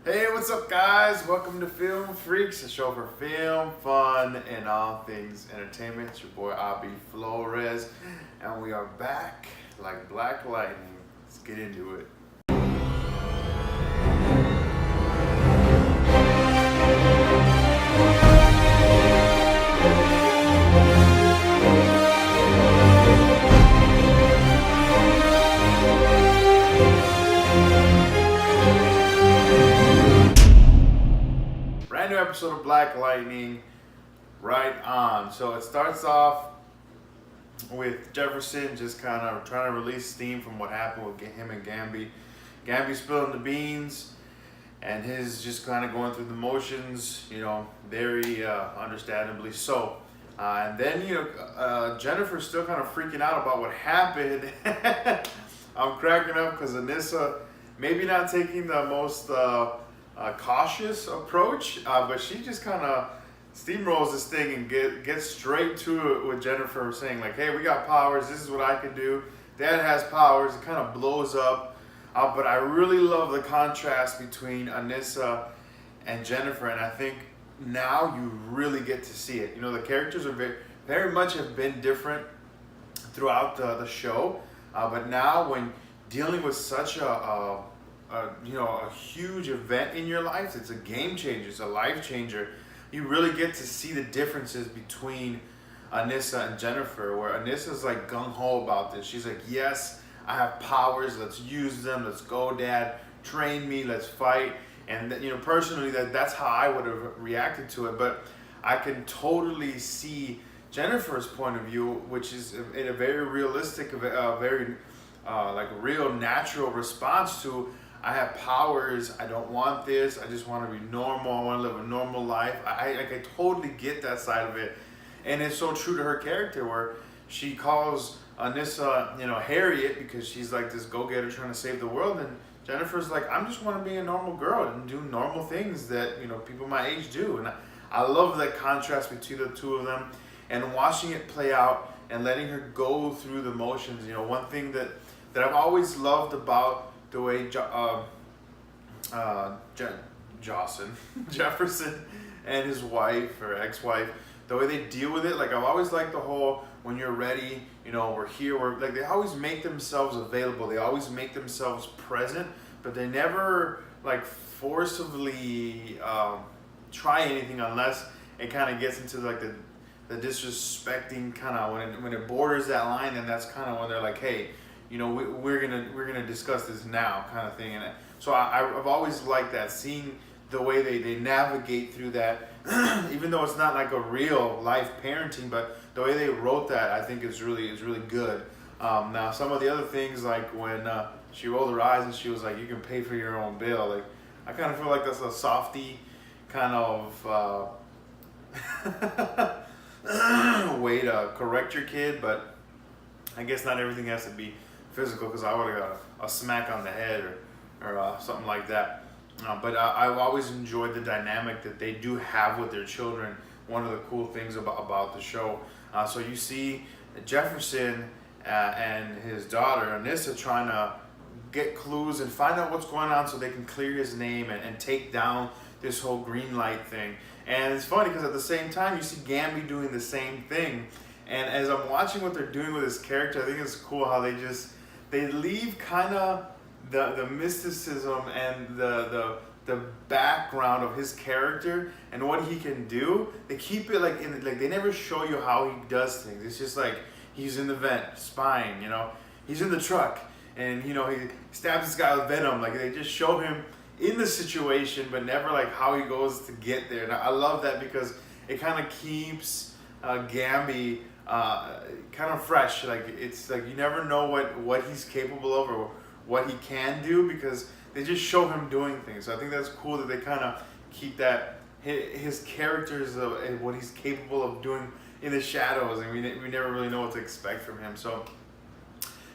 Hey, what's up, guys? Welcome to Film Freaks, a show for film, fun, and all things entertainment. It's your boy Abi Flores, and we are back like black lightning. Let's get into it. Brand new episode of Black Lightning, right on. So it starts off with Jefferson just kind of trying to release steam from what happened with him and Gamby. Gamby spilling the beans, and his just kind of going through the motions, very understandably so. And then, Jennifer's still kind of freaking out about what happened. I'm cracking up because Anissa, maybe not taking the most cautious approach, but she just kind of steamrolls this thing and gets straight to it with Jennifer saying like, hey, we got powers, this is what I can do. Dad has powers. It kind of blows up, but I really love the contrast between Anissa and Jennifer, and I think now you really get to see it. The characters are very much have been different throughout the show, but now when dealing with such a huge event in your life, it's a game changer, it's a life changer. You really get to see the differences between Anissa and Jennifer, where Anissa's like gung-ho about this. She's like, yes, I have powers, let's use them, let's go, Dad, train me, let's fight. And personally, that's how I would have reacted to it. But I can totally see Jennifer's point of view, which is in a very realistic, very real natural response to, I have powers, I don't want this, I just want to be normal, I want to live a normal life. I totally get that side of it. And it's so true to her character, where she calls Anissa, Harriet, because she's like this go-getter trying to save the world. And Jennifer's like, I just want to be a normal girl and do normal things that, people my age do. And I love that contrast between the two of them, and watching it play out and letting her go through the motions. One thing that I've always loved about the way Jefferson and his wife or ex-wife, the way they deal with it, like I've always liked the whole, when you're ready, we're here, they always make themselves available, they always make themselves present, but they never forcibly try anything unless it kind of gets into the disrespecting kind of, when it borders that line, and that's kind of when they're like, hey, we're gonna discuss this now, kind of thing. And so I've always liked that, seeing the way they navigate through that, even though it's not like a real life parenting, but the way they wrote that, I think is really good. Now some of the other things, like when she rolled her eyes and she was like, you can pay for your own bill, like I kind of feel like that's a softy kind of way to correct your kid, but I guess not everything has to be physical, because I would have got a smack on the head or something like that. But I've always enjoyed the dynamic that they do have with their children. One of the cool things about the show. So you see Jefferson and his daughter Anissa trying to get clues and find out what's going on so they can clear his name and take down this whole green light thing. And it's funny because at the same time you see Gamby doing the same thing. And as I'm watching what they're doing with his character, I think it's cool how they leave kind of the mysticism and the background of his character and what he can do. They keep it they never show you how he does things. It's just like he's in the vent spying, he's in the truck and he stabs this guy with venom. Like they just show him in the situation, but never how he goes to get there. And I love that because it kind of keeps Gamby kind of fresh. It's like you never know what he's capable of or what he can do, because they just show him doing things. So I think that's cool that they kind of keep that his characters and what he's capable of doing in the shadows, and we never really know what to expect from him. So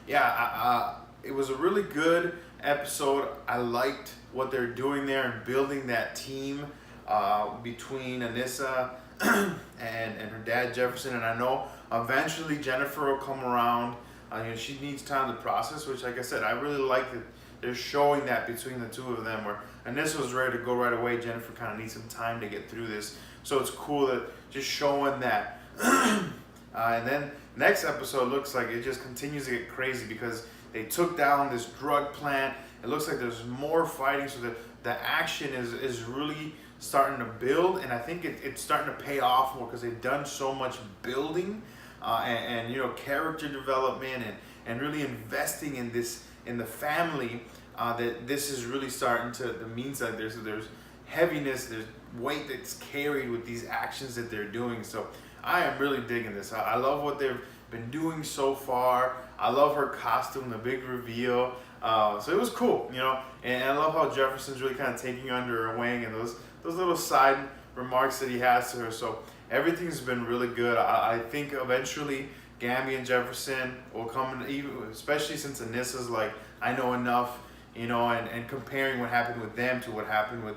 yeah, it was a really good episode. I liked what they're doing there and building that team between Anissa and her dad Jefferson. And I know eventually Jennifer will come around. She needs time to process, which, like I said, I really like they're showing that between the two of them, where Anissa was ready to go right away. Jennifer kind of needs some time to get through this, so it's cool that just showing that. And then next episode looks like it just continues to get crazy because they took down this drug plant. It looks like there's more fighting, so the action is really starting to build, and I think it's starting to pay off more because they've done so much building and character development and really investing in this, in the family, that this is really starting to mean that there's heaviness, there's weight that's carried with these actions that they're doing. So I am really digging this. I love what they've been doing so far. I love her costume, the big reveal. So it was cool, and I love how Jefferson's really kind of taking under her wing, and those little side remarks that he has to her. So everything's been really good. I think eventually Gamby and Jefferson will come, especially since Anissa's like, I know enough, and comparing what happened with them to what happened with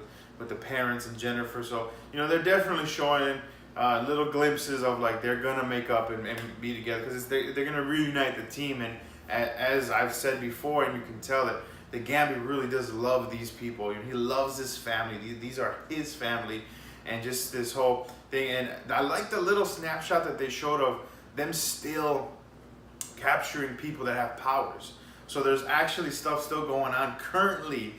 the parents and Jennifer. So, they're definitely showing little glimpses of like they're gonna make up and be together, because they're gonna reunite the team. And as I've said before, and you can tell that Gamby really does love these people. He loves this family. These are his family, and just this whole thing. And I like the little snapshot that they showed of them still capturing people that have powers. So there's actually stuff still going on currently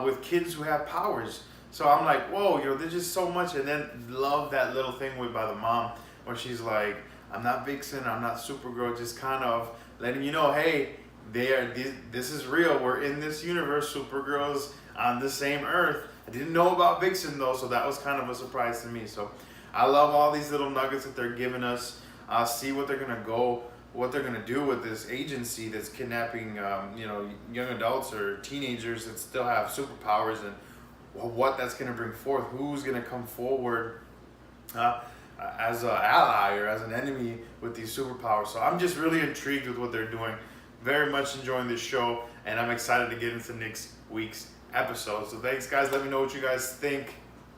with kids who have powers. So I'm like, whoa, there's just so much. And then love that little thing by the mom where she's like, I'm not Vixen, I'm not Supergirl, just kind of letting you know, hey, this is real. We're in this universe. Supergirl's on the same Earth. I didn't know about Vixen though, so that was kind of a surprise to me. So I love all these little nuggets that they're giving us. See what they're gonna do with this agency that's kidnapping, young adults or teenagers that still have superpowers, and what that's gonna bring forth. Who's gonna come forward as an ally or as an enemy with these superpowers. So I'm just really intrigued with what they're doing. Very much enjoying this show, and I'm excited to get into next week's episode. So thanks, guys. Let me know what you guys think.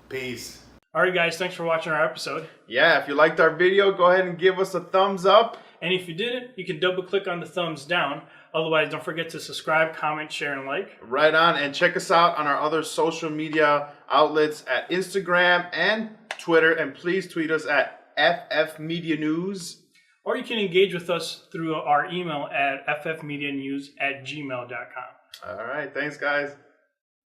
Peace. All right, guys. Thanks for watching our episode. Yeah, if you liked our video, go ahead and give us a thumbs up. And if you didn't, you can double click on the thumbs down. Otherwise, don't forget to subscribe, comment, share, and like. Right on. And check us out on our other social media outlets at Instagram and Twitter. And please tweet us at FF Media News. Or you can engage with us through our email at ffmedianews@gmail.com. All right. Thanks, guys.